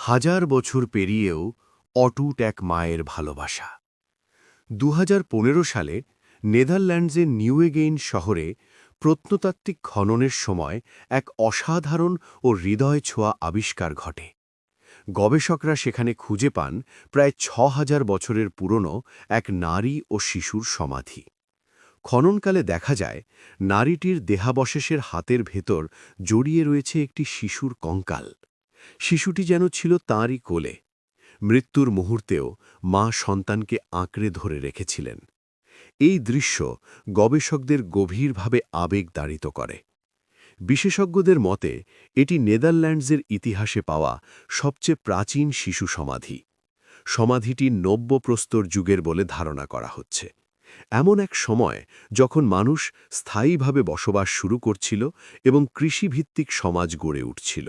হাজার বছর পেরিয়েও অটুট এক মায়ের ভালোবাসা। ২০১৫ সালে নেদারল্যান্ডসের নিউএগেইন শহরে প্রত্নতাত্ত্বিক খননের সময় এক অসাধারণ ও হৃদয় ছোঁয়া আবিষ্কার ঘটে। গবেষকরা সেখানে খুঁজে পান প্রায় ৬,০০০ বছরের পুরনো এক নারী ও শিশুর সমাধি। খননকালে দেখা যায় নারীটির দেহাবশেষের হাতের ভেতর জড়িয়ে রয়েছে একটি শিশুর কঙ্কাল। শিশুটি যেন ছিল তাঁরই কোলে। মৃত্যুর মুহূর্তেও মা সন্তানকে আঁকড়ে ধরে রেখেছিলেন। এই দৃশ্য গবেষকদের গভীরভাবে আবেগতাড়িত করে। বিশেষজ্ঞদের মতে এটি নেদারল্যান্ডসের ইতিহাসে পাওয়া সবচেয়ে প্রাচীন শিশু সমাধি। সমাধিটি নব্য প্রস্তর যুগের বলে ধারণা করা হচ্ছে, এমন এক সময় যখন মানুষ স্থায়ীভাবে বসবাস শুরু করছিল এবং কৃষিভিত্তিক সমাজ গড়ে উঠছিল।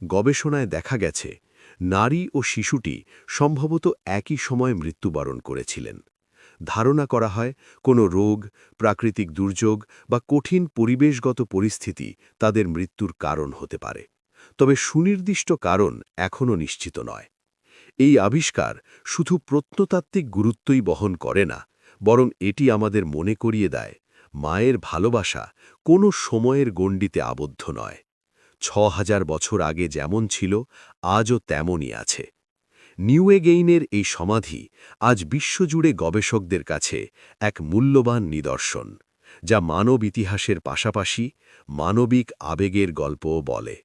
গবেষণায় দেখা গেছে নারী ও শিশুটি সম্ভবত একই সময় মৃত্যুবরণ করেছিলেন। ধারণা করা হয় কোনো রোগ, প্রাকৃতিক দুর্যোগ বা কঠিন পরিবেশগত পরিস্থিতি তাদের মৃত্যুর কারণ হতে পারে, তবে সুনির্দিষ্ট কারণ এখনও নিশ্চিত নয়। এই আবিষ্কার শুধু প্রত্নতাত্ত্বিক গুরুত্বই বহন করে না, বরং এটি আমাদের মনে করিয়ে দেয় মায়ের ভালোবাসা কোনো সময়ের গণ্ডিতে আবদ্ধ নয়। ৬,০০০ বছর আগে যেমন ছিল আজও তেমনই আছে। নিউএগেইনের এই সমাধি আজ বিশ্বজুড়ে গবেষকদের কাছে এক মূল্যবান নিদর্শন, যা মানব ইতিহাসের পাশাপাশি মানবিক আবেগের গল্পও বলে।